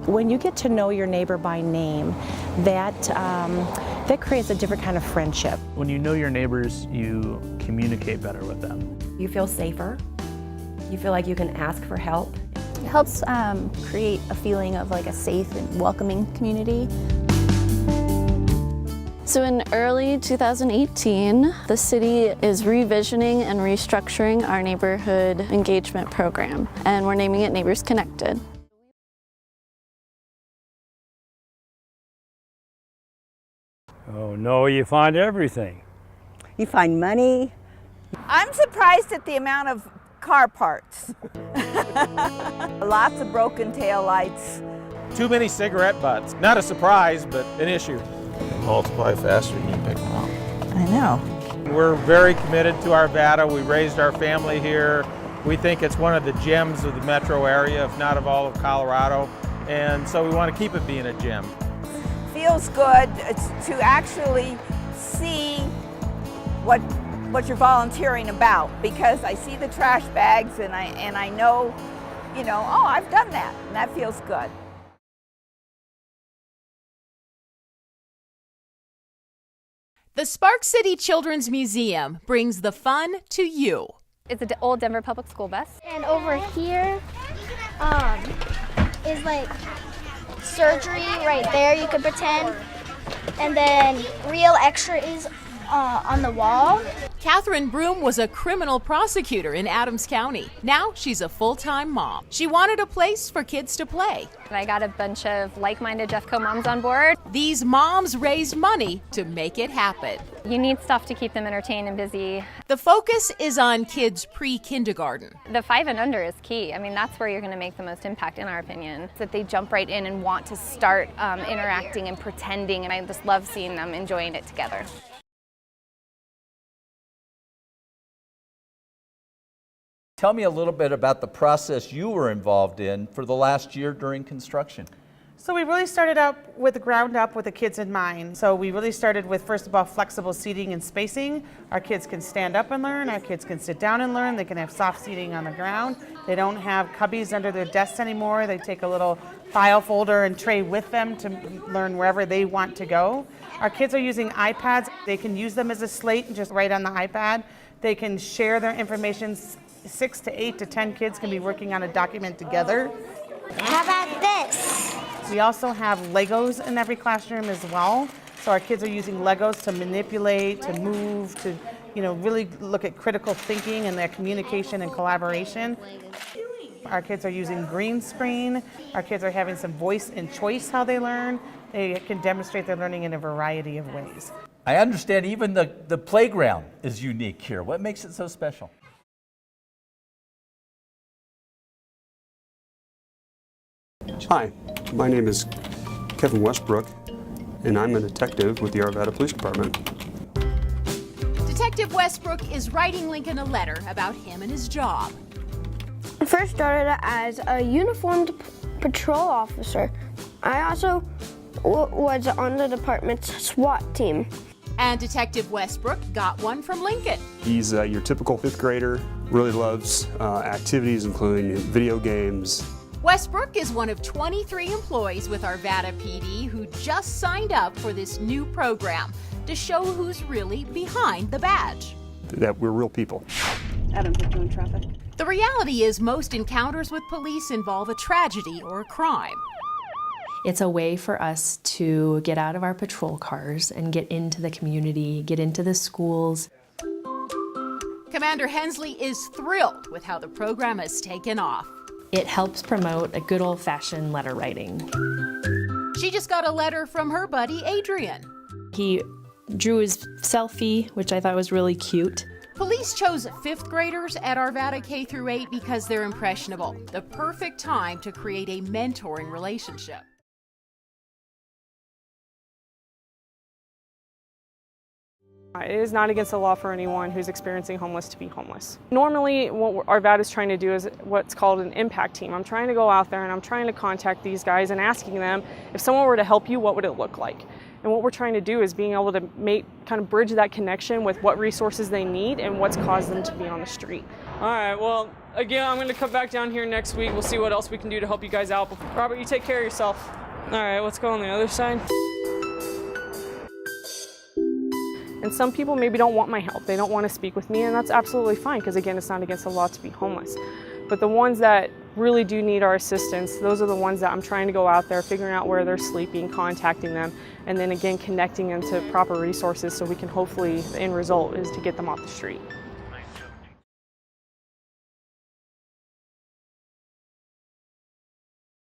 When you get to know your neighbor by name, that creates a different kind of friendship. When you know your neighbors, you communicate better with them. You feel safer. You feel like you can ask for help. It helps create a feeling of like a safe and welcoming community. So in early 2018, the city is revisioning and restructuring our neighborhood engagement program, and we're naming it Neighbors Connected. Oh no, you find everything. You find money. I'm surprised at the amount of car parts. Lots of broken taillights. Too many cigarette butts. Not a surprise, but an issue. They multiply faster than you pick them up. I know. We're very committed to Arvada. We raised our family here. We think it's one of the gems of the metro area, if not of all of Colorado. And so we want to keep it being a gem. Feels good to actually see what you're volunteering about, because I see the trash bags and I know, oh, I've done that, and that feels good. The Spark City Children's Museum brings the fun to you. It's an old Denver public school bus. And over here is like surgery right there, you could pretend. And then real X-rays on the wall. Catherine Broom was a criminal prosecutor in Adams County. Now she's a full-time mom. She wanted a place for kids to play. I got a bunch of like-minded Jeffco moms on board. These moms raised money to make it happen. You need stuff to keep them entertained and busy. The focus is on kids pre-kindergarten. The 5 and under is key. I mean, that's where you're going to make the most impact, in our opinion. That they jump right in and want to start interacting and pretending, and I just love seeing them enjoying it together. Tell me a little bit about the process you were involved in for the last year during construction. So we really started out with the ground up with the kids in mind. So we really started with, first of all, flexible seating and spacing. Our kids can stand up and learn, our kids can sit down and learn, they can have soft seating on the ground. They don't have cubbies under their desks anymore. They take a little file folder and tray with them to learn wherever they want to go. Our kids are using iPads. They can use them as a slate and just write on the iPad. They can share their information. 6 to 8 to 10 kids can be working on a document together. How about this? We also have Legos in every classroom as well. So our kids are using Legos to manipulate, to move, to really look at critical thinking and their communication and collaboration. Our kids are using green screen. Our kids are having some voice and choice how they learn. They can demonstrate their learning in a variety of ways. I understand even the playground is unique here. What makes it so special? Hi, my name is Kevin Westbrook, and I'm a detective with the Arvada Police Department. Detective Westbrook is writing Lincoln a letter about him and his job. I first started as a uniformed patrol officer. I also was on the department's SWAT team. And Detective Westbrook got one from Lincoln. He's your typical 5th grader, really loves activities including video games. Westbrook is one of 23 employees with Arvada PD who just signed up for this new program to show who's really behind the badge. That we're real people. Adams is doing traffic. The reality is most encounters with police involve a tragedy or a crime. It's a way for us to get out of our patrol cars and get into the community, get into the schools. Commander Hensley is thrilled with how the program has taken off. It helps promote a good old-fashioned letter writing. She just got a letter from her buddy Adrian. He drew his selfie, which I thought was really cute. Police chose 5th graders at Arvada K-8 because they're impressionable. The perfect time to create a mentoring relationship. It is not against the law for anyone who's experiencing homeless to be homeless. Normally, what Arvada is trying to do is what's called an impact team. I'm trying to go out there and I'm trying to contact these guys and asking them, if someone were to help you, what would it look like? And what we're trying to do is being able to bridge that connection with what resources they need and what's caused them to be on the street. All right, well, Again, I'm going to come back down here next week. We'll see what else we can do to help you guys out. Robert, you take care of yourself. All right, let's go on the other side. And some people maybe don't want my help. They don't want to speak with me, and that's absolutely fine because, again, it's not against the law to be homeless. But the ones that really do need our assistance, those are the ones that I'm trying to go out there, figuring out where they're sleeping, contacting them, and then again connecting them to proper resources so we can hopefully, the end result is to get them off the street.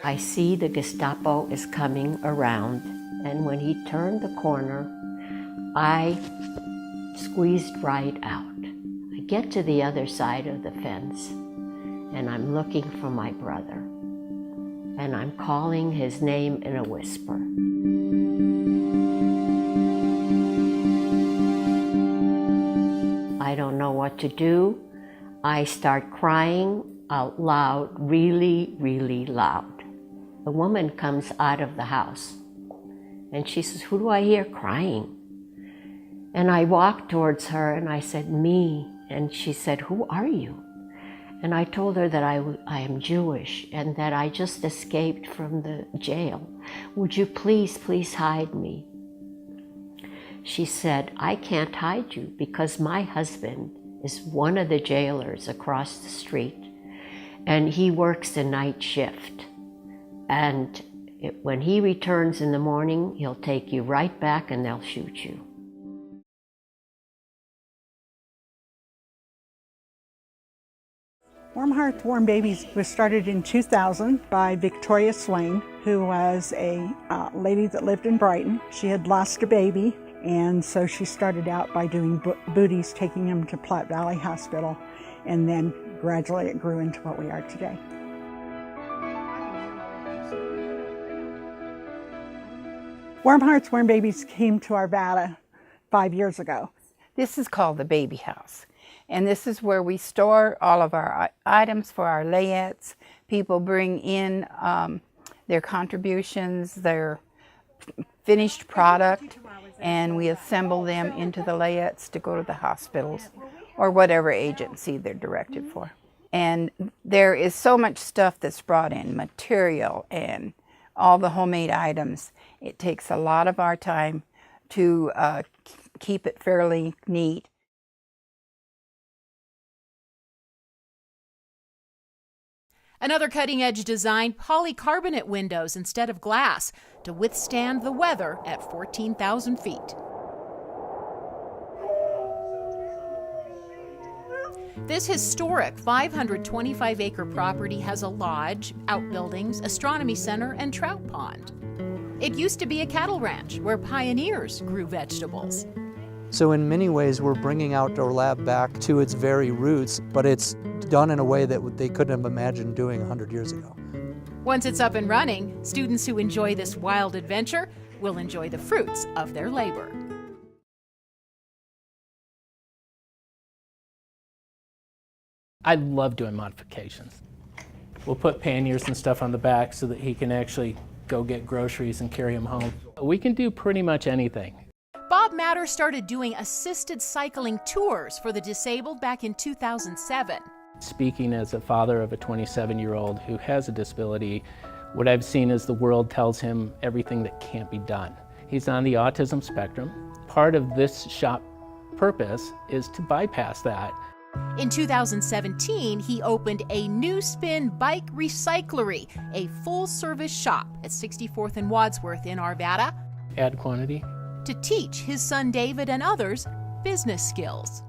I see the Gestapo is coming around, and when he turned the corner, I squeezed right out. I get to the other side of the fence, and I'm looking for my brother, and I'm calling his name in a whisper. I don't know what to do. I start crying out loud, really, really loud. A woman comes out of the house, and she says, "Who do I hear crying?" And I walked towards her, and I said, "Me." And she said, "Who are you?" And I told her that I am Jewish and that I just escaped from the jail. "Would you please hide me?" She said, "I can't hide you because my husband is one of the jailers across the street, and he works the night shift. And when he returns in the morning, he'll take you right back and they'll shoot you." Warm Hearts, Warm Babies was started in 2000 by Victoria Swain, who was a lady that lived in Brighton. She had lost a baby, and so she started out by doing booties, taking them to Platte Valley Hospital, and then gradually it grew into what we are today. Warm Hearts, Warm Babies came to Arvada 5 years ago. This is called the baby house. And this is where we store all of our items for our layettes. People bring in their contributions, their finished product, and we assemble them into the layettes to go to the hospitals or whatever agency they're directed for. And there is so much stuff that's brought in, material and all the homemade items. It takes a lot of our time to keep it fairly neat. Another cutting-edge design, polycarbonate windows instead of glass to withstand the weather at 14,000 feet. This historic 525-acre property has a lodge, outbuildings, astronomy center, and trout pond. It used to be a cattle ranch where pioneers grew vegetables. So in many ways, we're bringing Outdoor Lab back to its very roots, but it's done in a way that they couldn't have imagined doing 100 years ago. Once it's up and running, students who enjoy this wild adventure will enjoy the fruits of their labor. I love doing modifications. We'll put panniers and stuff on the back so that he can actually go get groceries and carry them home. We can do pretty much anything. Bob Matter started doing assisted cycling tours for the disabled back in 2007. Speaking as a father of a 27-year-old who has a disability, what I've seen is the world tells him everything that can't be done. He's on the autism spectrum. Part of this shop purpose is to bypass that. In 2017, he opened a New Spin Bike Recyclery, a full-service shop at 64th and Wadsworth in Arvada, Add quantity. to teach his son David and others business skills.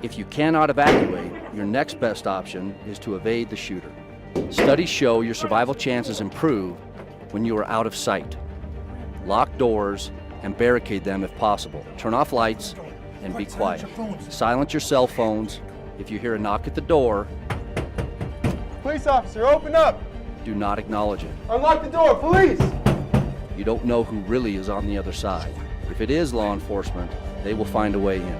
If you cannot evacuate, your next best option is to evade the shooter. Studies show your survival chances improve when you are out of sight. Lock doors and barricade them if possible. Turn off lights and be quiet. Silence your cell phones. If you hear a knock at the door, Police officer, open up! do not acknowledge it. Unlock the door, police! You don't know who really is on the other side. If it is law enforcement, they will find a way in.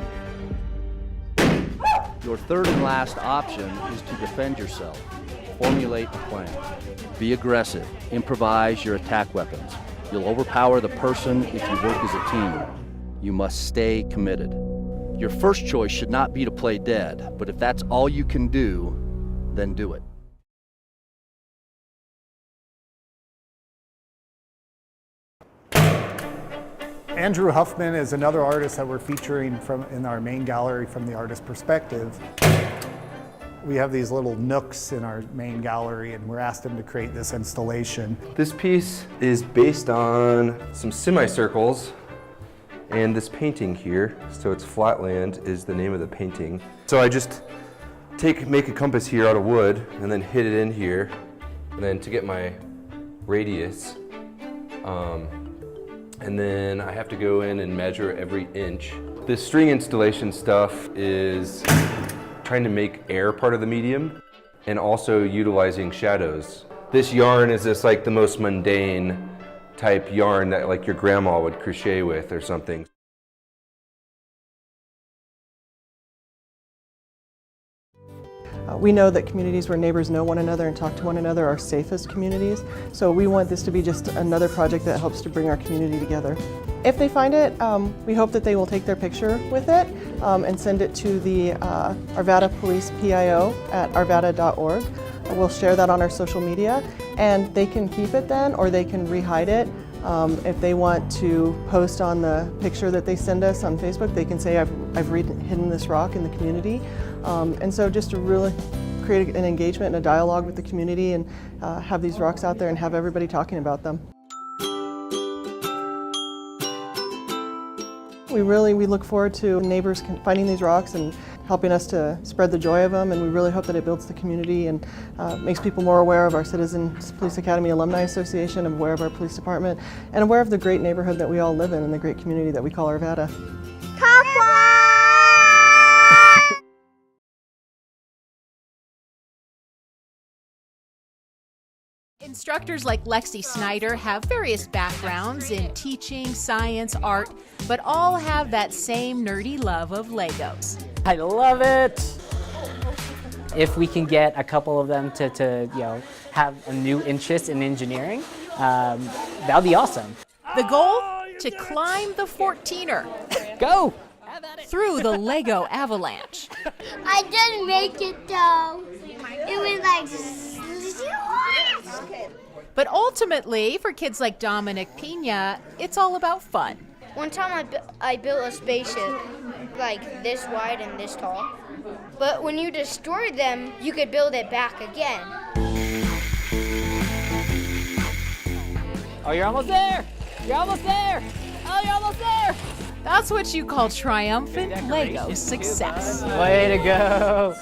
Your third and last option is to defend yourself. Formulate a plan. Be aggressive. Improvise your attack weapons. You'll overpower the person if you work as a team. you must stay committed. Your first choice should not be to play dead, but if that's all you can do, then do it. Andrew Huffman is another artist that we're featuring in our main gallery from the artist perspective. We have these little nooks in our main gallery, and we're asked him to create this installation. This piece is based on some semicircles and this painting here. So it's Flatland is the name of the painting. So I just make a compass here out of wood and then hit it in here. And then to get my radius, and then I have to go in and measure every inch. This string installation stuff is trying to make air part of the medium and also utilizing shadows. This yarn is just like the most mundane type yarn that like your grandma would crochet with or something. We know that communities where neighbors know one another and talk to one another are safest communities, so we want this to be just another project that helps to bring our community together. If they find it, we hope that they will take their picture with it and send it to the Arvada Police PIO at arvada.org. We'll share that on our social media, and they can keep it then, or they can re-hide it. If they want to post on the picture that they send us on Facebook, they can say, I've hidden this rock in the community. And so just to really create an engagement and a dialogue with the community and have these rocks out there and have everybody talking about them. We look forward to neighbors finding these rocks and helping us to spread the joy of them, and we really hope that it builds the community and makes people more aware of our Citizens Police Academy Alumni Association, and aware of our police department, and aware of the great neighborhood that we all live in and the great community that we call Arvada. Instructors like Lexi Snyder have various backgrounds in teaching, science, art, but all have that same nerdy love of Legos. I love it! If we can get a couple of them to have a new interest in engineering, that would be awesome. The goal? To climb the 14er. Go! Through the Lego avalanche. I didn't make it though. It was like... But ultimately, for kids like Dominic Pena, it's all about fun. One time I built a spaceship like this wide and this tall. But when you destroyed them, you could build it back again. Oh, you're almost there! You're almost there! Oh, you're almost there! That's what you call triumphant Lego success. Way to go!